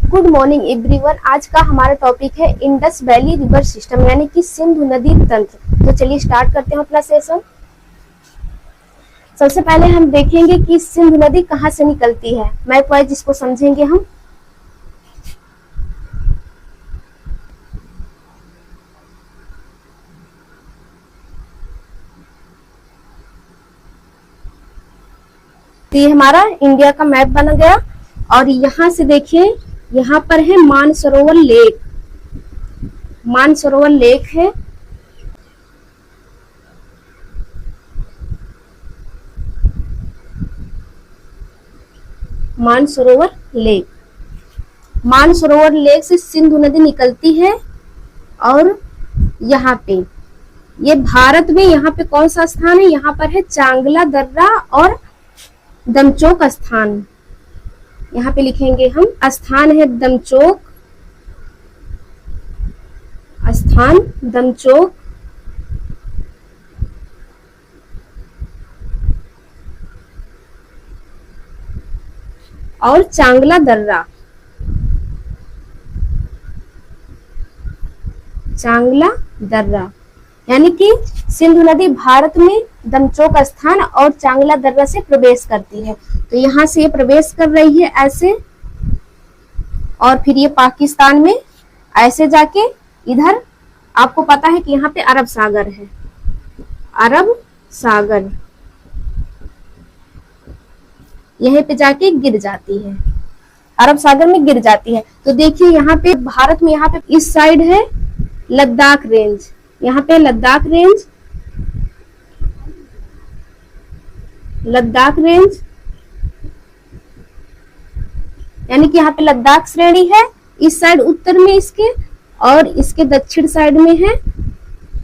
Good morning everyone. आज का हमारा टॉपिक है इंडस वैली रिवर सिस्टम यानी कि सिंधु नदी तंत्र। तो चलिए स्टार्ट करते हैं अपना सेशन। सबसे पहले हम देखेंगे कि सिंधु नदी कहाँ से निकलती है। मैप वाइज इसको समझेंगे हम। तो ये हमारा इंडिया का मैप बना गया और यहाँ से देखिए, यहाँ पर है मानसरोवर लेक। मानसरोवर लेक है। मानसरोवर लेक, मानसरोवर लेक से सिंधु नदी निकलती है। और यहाँ पे ये भारत में यहाँ पे कौन सा स्थान है, यहाँ पर है चांगला दर्रा और दमचोक स्थान। यहाँ पे लिखेंगे हम, स्थान है दमचोक, स्थान दमचोक और चांगला दर्रा। चांगला दर्रा यानी कि सिंधु नदी भारत में दमचोक स्थान और चांगला दर्रा से प्रवेश करती है। तो यहाँ से ये प्रवेश कर रही है ऐसे, और फिर ये पाकिस्तान में ऐसे जाके इधर आपको पता है कि यहाँ पे अरब सागर है, अरब सागर यहीं पे जाके गिर जाती है, अरब सागर में गिर जाती है। तो देखिए यहाँ पे भारत में यहाँ पे इस साइड है लद्दाख रेंज, यहाँ पे लद्दाख रेंज, लद्दाख रेंज यानी कि यहाँ पे लद्दाख श्रेणी है। इस साइड उत्तर में इसके, और इसके दक्षिण साइड में है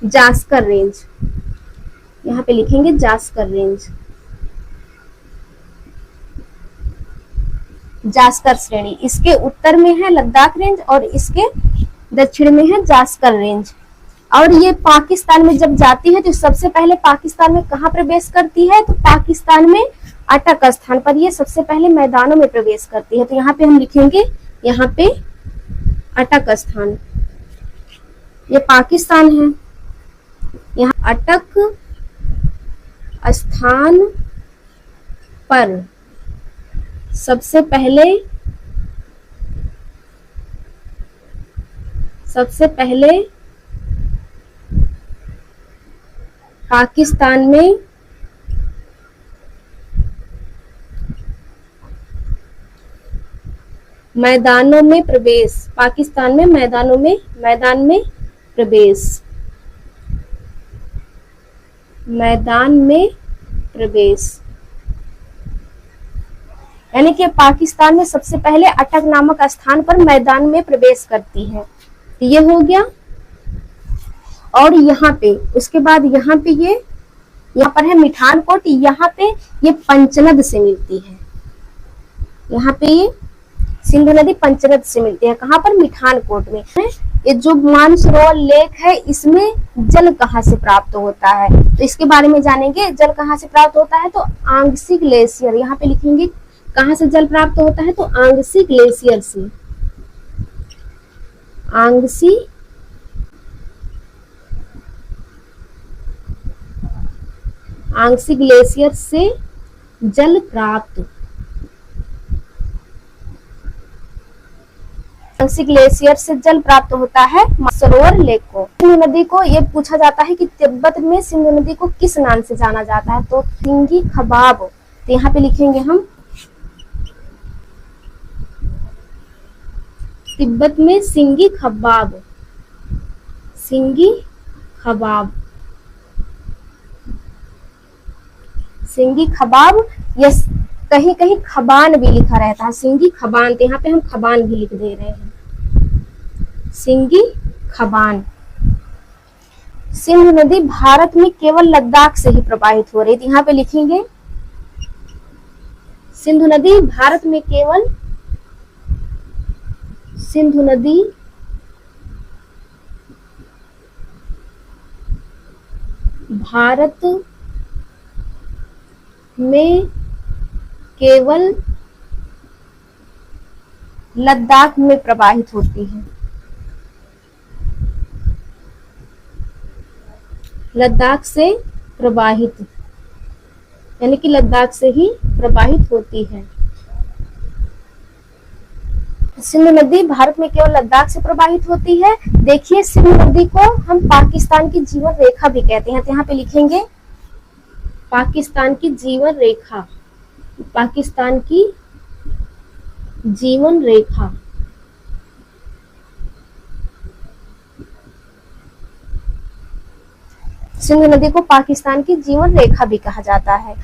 जास्कर रेंज। यहाँ पे लिखेंगे जास्कर रेंज, जास्कर श्रेणी। इसके उत्तर में है लद्दाख रेंज और इसके दक्षिण में है जास्कर रेंज। और ये पाकिस्तान में जब जाती है तो सबसे पहले पाकिस्तान में कहाँ प्रवेश करती है, तो पाकिस्तान में अटक स्थान पर ये सबसे पहले मैदानों में प्रवेश करती है। तो यहाँ पे हम लिखेंगे, यहाँ पे अटक स्थान, ये पाकिस्तान है। यहाँ अटक स्थान पर सबसे पहले पाकिस्तान में मैदानों में प्रवेश, पाकिस्तान में मैदान में प्रवेश, मैदान में प्रवेश यानी कि पाकिस्तान में सबसे पहले अटक नामक स्थान पर मैदान में प्रवेश करती है। ये हो गया। और यहाँ पे उसके बाद यहाँ पे यहाँ पर है मिठानकोट, यहाँ पे ये पंचनद से मिलती है। यहाँ पे ये सिंधु नदी पंचनद से मिलती है। कहाँ पर, मिठानकोट में। ये जो मानसरोवर लेक है इसमें जल कहाँ से प्राप्त होता है, तो इसके बारे में जानेंगे। जल कहाँ से प्राप्त होता है, तो आंगसी ग्लेशियर, यहाँ पे लिखेंगे कहाँ से जल प्राप्त होता है, तो आंगसी ग्लेशियर से। आंगसी ग्लेशियर से जल प्राप्त, आंगसी ग्लेशियर से जल प्राप्त होता है सरोवर लेक को। सिंधु नदी को ये पूछा जाता है कि तिब्बत में सिंधु नदी को किस नाम से जाना जाता है, तो सिंगी खबाब। तो यहाँ पे लिखेंगे हम, तिब्बत में सिंगी खबाब, सिंगी खबाब, सिंगी खबाब। या कहीं कहीं खबान भी लिखा रहता है, सिंगी खबान। तो यहाँ पे हम खबान भी लिख दे रहे हैं, सिंगी खबान। सिंधु नदी भारत में केवल लद्दाख से ही प्रवाहित हो रही थी। यहाँ पे लिखेंगे सिंधु नदी भारत में केवल, सिंधु नदी भारत में केवल लद्दाख में प्रवाहित होती है। लद्दाख से प्रवाहित, यानी कि लद्दाख से ही प्रवाहित होती है। सिंधु नदी भारत में केवल लद्दाख से प्रवाहित होती है। देखिए, सिंधु नदी को हम पाकिस्तान की जीवन रेखा भी कहते हैं, तो यहाँ पे लिखेंगे पाकिस्तान की जीवन रेखा, पाकिस्तान की जीवन रेखा। सिंधु नदी को पाकिस्तान की जीवन रेखा भी कहा जाता है।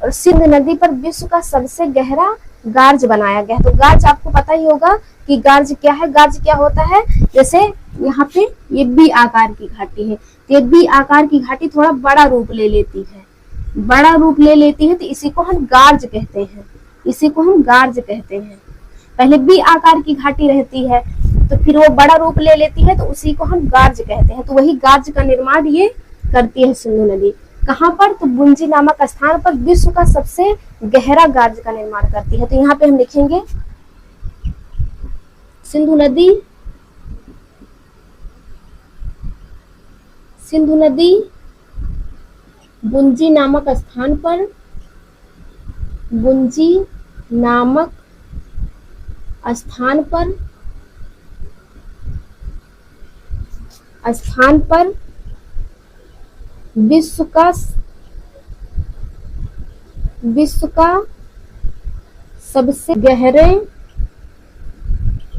और सिंधु नदी पर विश्व का सबसे गहरा गार्ज बनाया गया है। तो गार्ज आपको पता ही होगा कि गार्ज क्या है। गार्ज क्या होता है, जैसे यहाँ पे ये बी आकार की घाटी है, तो ये बी आकार की घाटी थोड़ा बड़ा रूप ले लेती है, बड़ा रूप ले लेती है, तो इसी को हम गार्ज कहते हैं, इसी को हम गार्ज कहते हैं। पहले बी आकार की घाटी रहती है, तो फिर वो बड़ा रूप ले लेती है, तो उसी को हम गार्ज कहते हैं। तो वही गार्ज का निर्माण ये करती है सिंधु नदी। कहाँ पर, तो बुंजी नामक स्थान पर विश्व का सबसे गहरा गार्ज का निर्माण करती है। तो यहाँ पे हम लिखेंगे सिंधु नदी, सिंधु नदी बुंजी नामक स्थान पर, बुंजी नामक स्थान पर, स्थान पर विश्व का सबसे गहरे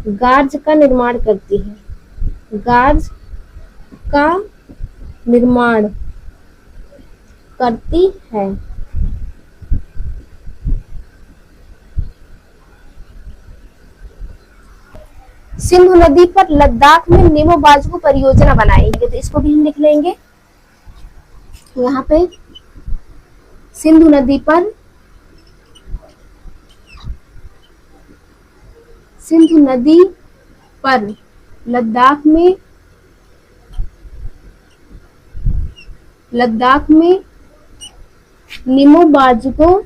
गार्ज का निर्माण करती है, गार्ज का निर्माण करती है। सिंधु नदी पर लद्दाख में नेमो बाजू परियोजना बनाई गई, तो इसको भी हम लिख लेंगे। यहाँ पे सिंधु नदी पर, सिंधु नदी पर लद्दाख में, लद्दाख में निमो बाजुको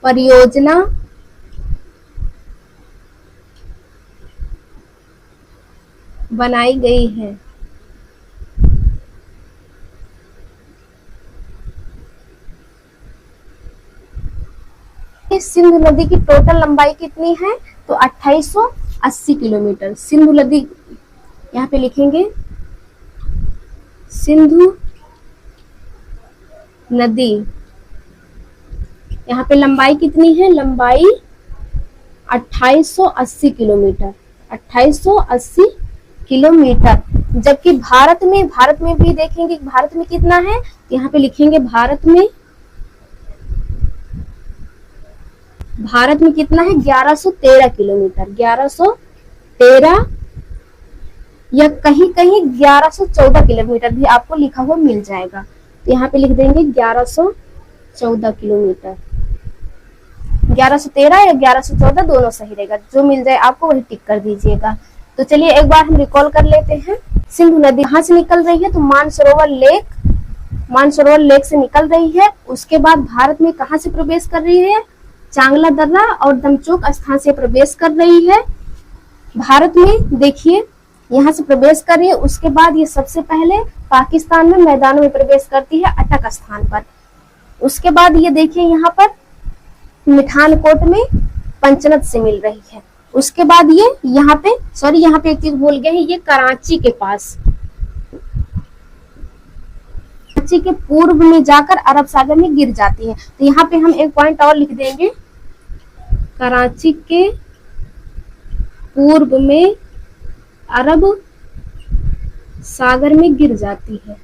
परियोजना बनाई गई है। इस सिंधु नदी की टोटल लंबाई कितनी है, तो 2880 किलोमीटर। सिंधु नदी यहाँ पे लिखेंगे सिंधु नदी, यहाँ पे लंबाई कितनी है, लंबाई 2880 किलोमीटर, 2880 किलोमीटर। जबकि भारत में भी देखेंगे भारत में कितना है, यहाँ पे लिखेंगे भारत में कितना है, 1113 किलोमीटर, 1113 या कहीं कहीं 1114 किलोमीटर भी आपको लिखा हुआ मिल जाएगा। तो यहाँ पे लिख देंगे 1114 किलोमीटर, 1113 या 1114 दोनों सही रहेगा, जो मिल जाए आपको वही टिक कर दीजिएगा। तो चलिए एक बार हम रिकॉल कर लेते हैं। सिंधु नदी कहाँ से निकल रही है, तो मानसरोवर लेक से निकल रही है। उसके बाद भारत में कहाँ से प्रवेश कर रही है, चांगला दर्रा और दमचोक स्थान से प्रवेश कर रही है। भारत में देखिए यहाँ से प्रवेश कर रही है। उसके बाद ये सबसे पहले पाकिस्तान में मैदानों में प्रवेश करती है, अटक स्थान पर। उसके बाद ये देखिए यहाँ पर मिठानकोट में पंचनद से मिल रही है। उसके बाद ये यहाँ पे एक चीज भूल गए हैं, ये कराची के पास, कराची के पूर्व में जाकर अरब सागर में गिर जाती है। तो यहाँ पे हम एक पॉइंट और लिख देंगे, कराची के पूर्व में अरब सागर में गिर जाती है,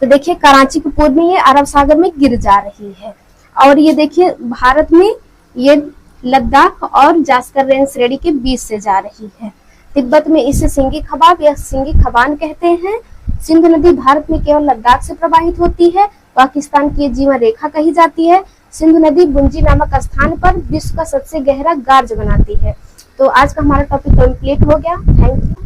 तो देखिए कराची के पूर्व में ये अरब सागर में गिर जा रही है। और ये देखिए भारत में ये लद्दाख और जास्कर रेंज श्रेणी के बीच से जा रही है। तिब्बत में इसे सिंगी खबाब या सिंगी खबान कहते हैं। सिंधु नदी भारत में केवल लद्दाख से प्रवाहित होती है। पाकिस्तान की जीवन रेखा कही जाती है। सिंधु नदी बुंजी नामक स्थान पर विश्व का सबसे गहरा गार्ज बनाती है। तो आज का हमारा टॉपिक कंप्लीट हो गया। Thank you.